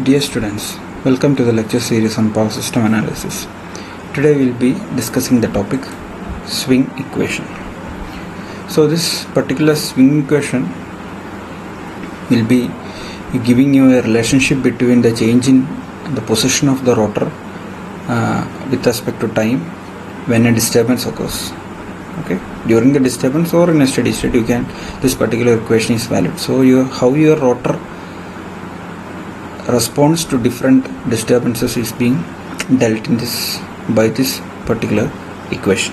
Dear students, welcome to the lecture series on power system analysis. Today we will be discussing the topic swing equation. So this particular swing equation will be giving you a relationship between the change in the position of the rotor with respect to time when a disturbance occurs. Okay, during the disturbance or in a steady state, this particular equation is valid. So how your rotor response to different disturbances is being dealt in by this particular equation.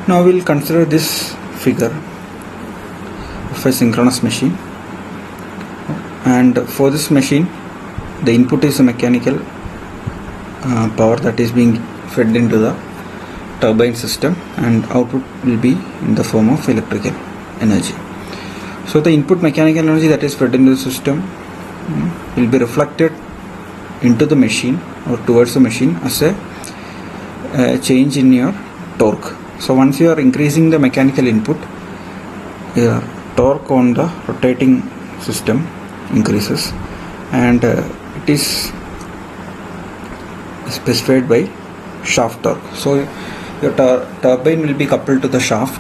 Now we will consider this figure of a synchronous machine, and for this machine the input is a mechanical power that is being fed into the turbine system, and output will be in the form of electrical energy. So the input mechanical energy that is fed into the system will be reflected into the machine or towards the machine as a change in your torque. So once you are increasing the mechanical input, your torque on the rotating system increases, and it is specified by shaft torque. So your turbine will be coupled to the shaft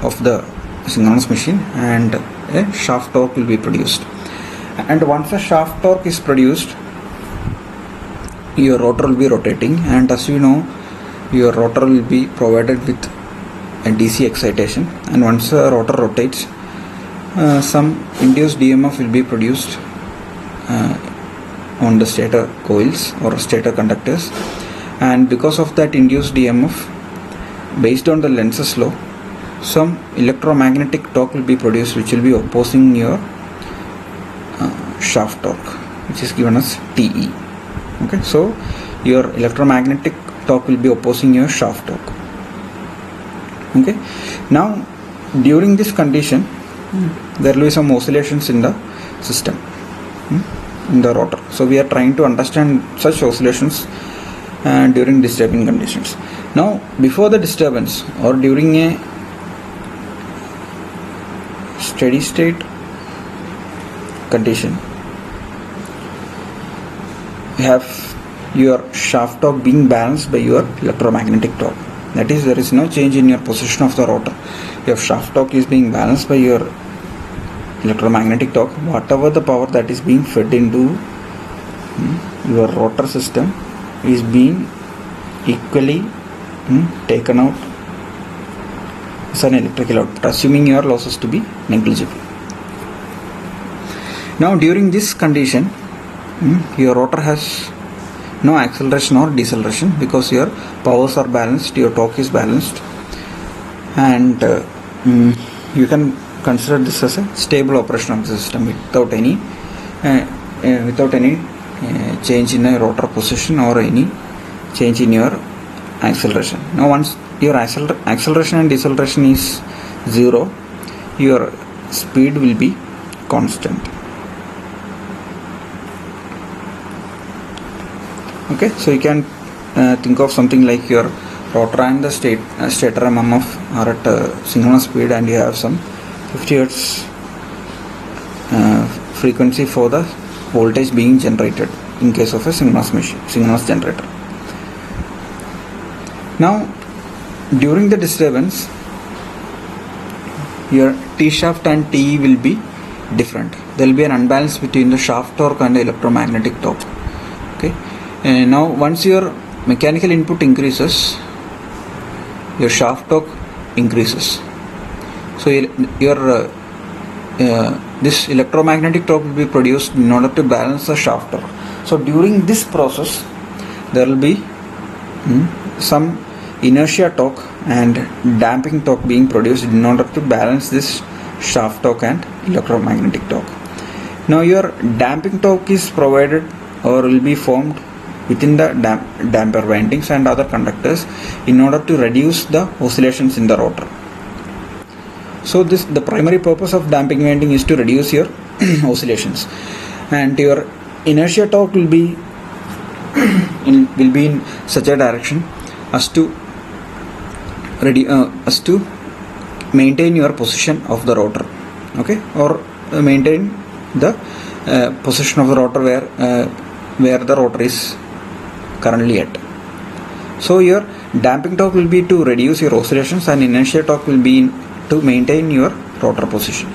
of the synchronous machine, and a shaft torque will be produced. And once a shaft torque is produced, your rotor will be rotating, and as you know, your rotor will be provided with a DC excitation, and once the rotor rotates, some induced EMF will be produced on the stator coils or stator conductors, and because of that induced EMF, based on the Lenz's law, some electromagnetic torque will be produced which will be opposing your shaft torque, which is given as TE. Okay, so your electromagnetic torque will be opposing your shaft torque. Okay, now during this condition there will be some oscillations in the system, in the rotor. So we are trying to understand such oscillations during disturbing conditions. Now before the disturbance or during a steady state condition, you have your shaft torque being balanced by your electromagnetic torque. That is, there is no change in your position of the rotor. Your shaft torque is being balanced by your electromagnetic torque. Whatever the power that is being fed into your rotor system is being equally taken out as an electrical output, assuming your losses to be negligible. Now during this condition, your rotor has no acceleration or deceleration because your powers are balanced, your torque is balanced, and you can consider this as a stable operation of the system without any change in a rotor position or any change in your acceleration. Now once your acceleration and deceleration is zero, your speed will be constant. Okay, so you can think of something like your rotor and the stator MMF are at synchronous speed, and you have some 50 Hz frequency for the voltage being generated in case of a synchronous generator. Now during the disturbance, your T shaft and TE will be different. There will be an unbalance between the shaft torque and the electromagnetic torque. Okay. Now once your mechanical input increases, your shaft torque increases. So your this electromagnetic torque will be produced in order to balance the shaft torque. So during this process, there will be some inertia torque and damping torque being produced in order to balance this shaft torque and electromagnetic torque. Now your damping torque is provided or will be formed within the damper windings and other conductors in order to reduce the oscillations in the rotor. So the primary purpose of damping winding is to reduce your oscillations, and your inertia torque will be in such a direction as to maintain your position of the rotor, okay, or maintain the position of the rotor where the rotor is currently at. So your damping torque will be to reduce your oscillations, and inertia torque will be to maintain your rotor position.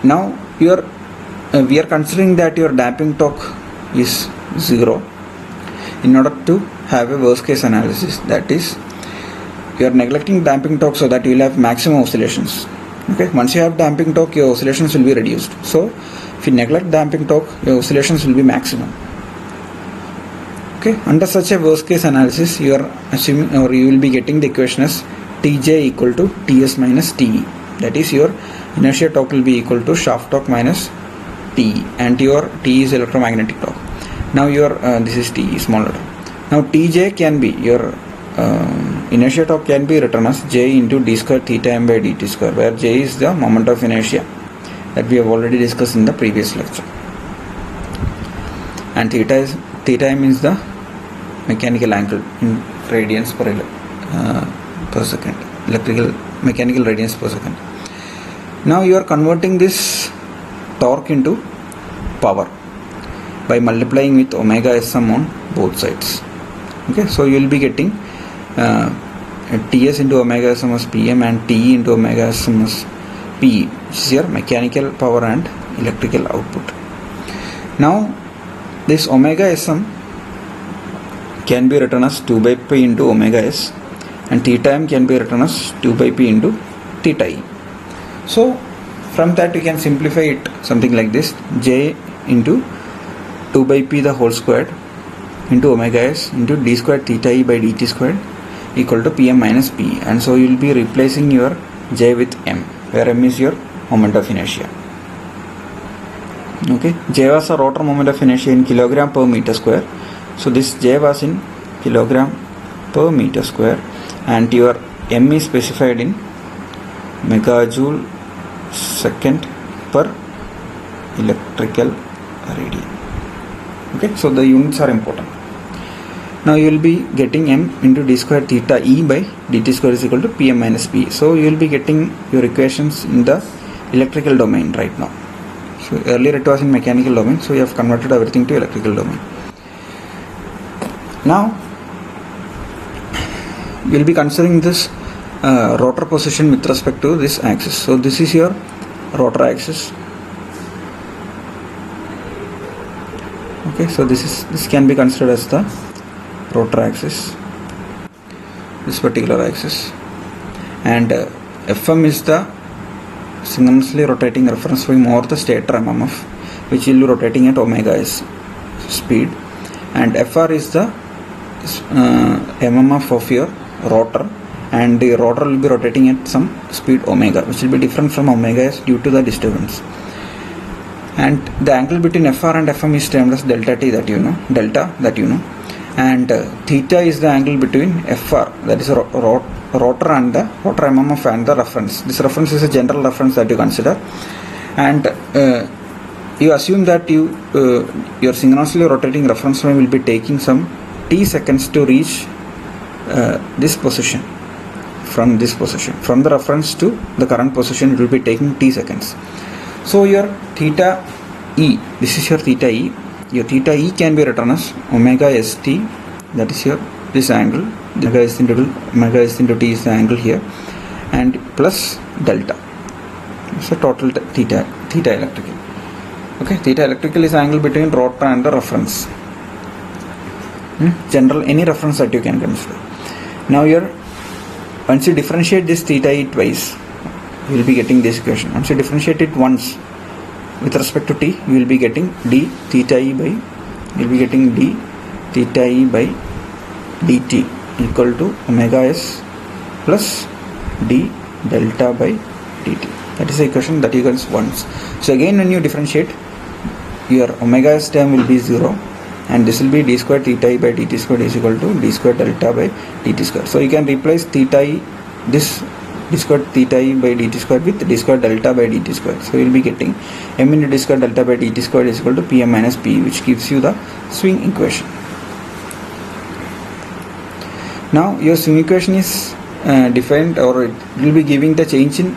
Now we are considering that your damping torque is 0 in order to have a worst case analysis. That is, you are neglecting damping torque so that you will have maximum oscillations. Okay, once you have damping torque, your oscillations will be reduced. So if you neglect damping torque, your oscillations will be maximum. Okay, under such a worst case analysis, you are assuming, or you will be getting the equation as Tj equal to Ts minus Te. That is, your inertia torque will be equal to shaft torque minus Te, and your T is electromagnetic torque. Now your this is T, small letter. Now Tj can be your inertia torque can be written as J into d square theta m by dt square, where J is the moment of inertia that we have already discussed in the previous lecture, and theta m is the mechanical angle in radians per second, mechanical radians per second. Now you are converting this torque into power by multiplying with omega sm on both sides. Okay, so you will be getting Ts into omega sm as Pm and Te into omega sm as Pe, which is your mechanical power and electrical output. Now this omega sm can be written as 2 by pi into omega s, and theta m can be written as 2 by pi into theta e. So from that you can simplify it something like this: J into 2 by pi the whole squared into omega s into d squared theta e by dt squared equal to Pm minus P. And so you will be replacing your J with M, where M is your moment of inertia. Okay, J was a rotor moment of inertia in kilogram per meter square. So this J was in kilogram per meter square, and your M is specified in megajoule second per electrical radian. Okay, so the units are important. Now you will be getting M into d square theta E by dt square is equal to Pm minus P. So you will be getting your equations in the electrical domain right now. So earlier it was in mechanical domain, so you have converted everything to electrical domain. Now we will be considering this rotor position with respect to this axis. So this is your rotor axis. Okay, so this can be considered as the rotor axis, this particular axis, and Fm is the synchronously rotating reference frame or the stator MMF, which will be rotating at omega s speed, and Fr is the MMF of your rotor, and the rotor will be rotating at some speed omega, which will be different from omega s due to the disturbance. And the angle between Fr and Fm is termed as delta that you know, and theta is the angle between Fr, that is rotor and the rotor MMF and the reference. This reference is a general reference that you consider, and you assume that your synchronously rotating reference frame will be taking some t seconds to reach this position. From the reference to the current position, it will be taking t seconds. So your theta E, this is your theta E. Your theta E can be written as omega st, that is your this angle, omega s into t is the angle here, and plus delta. So total theta electrical. Okay, theta electrical is angle between rotor and the reference. General, any reference that you can consider. Now once you differentiate this theta E twice, you will be getting this equation. Once you differentiate it once with respect to t, you will be getting d theta e by dt equal to omega s plus d delta by dt. That is the equation that you get once. So again, when you differentiate, your omega s term will be 0, and this will be d square theta e by dt square is equal to d square delta by dt square. So you can replace theta e, this d square theta e by dt square with d square delta by dt square. So you will be getting m into d square delta by dt square is equal to Pm minus P, which gives you the swing equation. Now your swing equation is defined, or it will be giving the change in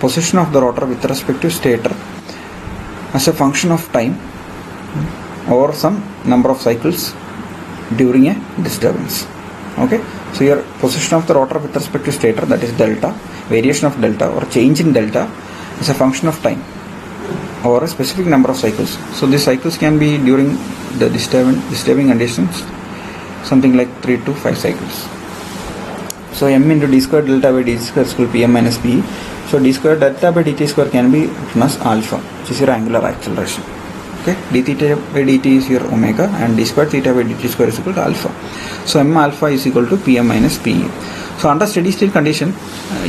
position of the rotor with respect to stator as a function of time or some number of cycles during a disturbance. Okay, so your position of the rotor with respect to stator, that is delta, variation of delta or change in delta is a function of time or a specific number of cycles. So these cycles can be during the disturbing conditions, something like 3 to 5 cycles. So m into d square delta by dt square is equal to Pm minus Pe. So d square delta by dt square can be written as alpha, which is your angular acceleration. Okay, d theta by dt is your omega and d square theta by dt square is equal to alpha. So m alpha is equal to Pm minus Pe. So under steady state condition,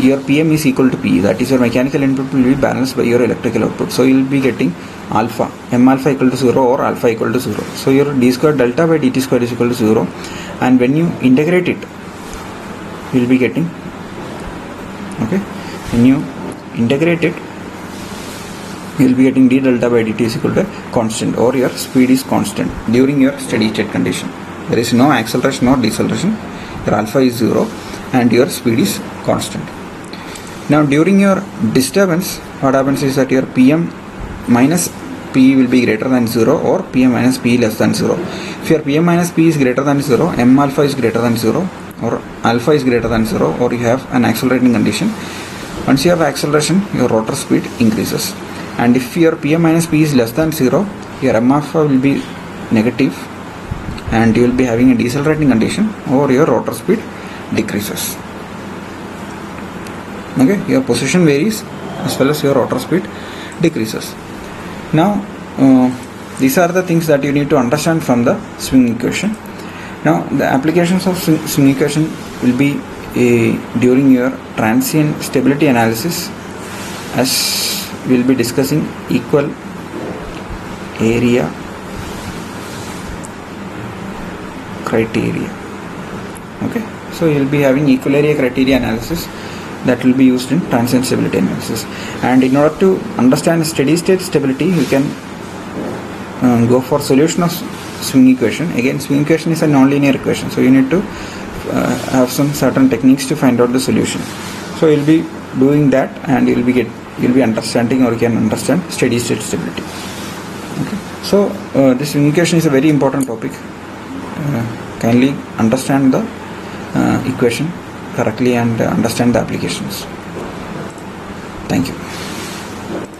your Pm is equal to Pe, that is your mechanical input will be balanced by your electrical output. So you will be getting alpha, m alpha equal to 0 or alpha equal to 0. So your d square delta by dt square is equal to 0, and when you integrate it, you will be getting, okay, when you integrate it, you will be getting d delta by dt is equal to constant, or your speed is constant during your steady state condition. There is no acceleration or deceleration, your alpha is 0 and your speed is constant. Now during your disturbance, what happens is that your Pm minus P will be greater than 0 or Pm minus P less than 0. If your Pm minus P is greater than 0, m alpha is greater than 0 or alpha is greater than 0, or you have an accelerating condition. Once you have acceleration, your rotor speed increases, and if your Pm minus P is less than 0, your m alpha will be negative and you will be having a decelerating condition, or your rotor speed decreases. Okay, your position varies as well as your rotor speed decreases. Now these are the things that you need to understand from the swing equation. Now the applications of swing equation will be during your transient stability analysis, as we will be discussing equal area criteria. Okay, so you will be having equal area criteria analysis that will be used in transient stability analysis. And in order to understand steady state stability, you can go for solution of swing equation. Again, swing equation is a non-linear equation, so you need to have some certain techniques to find out the solution. So you'll be doing that, and you'll be understanding, or you can understand steady state stability. Okay, so this swing equation is a very important topic. Kindly understand the equation correctly and understand the applications. Thank you.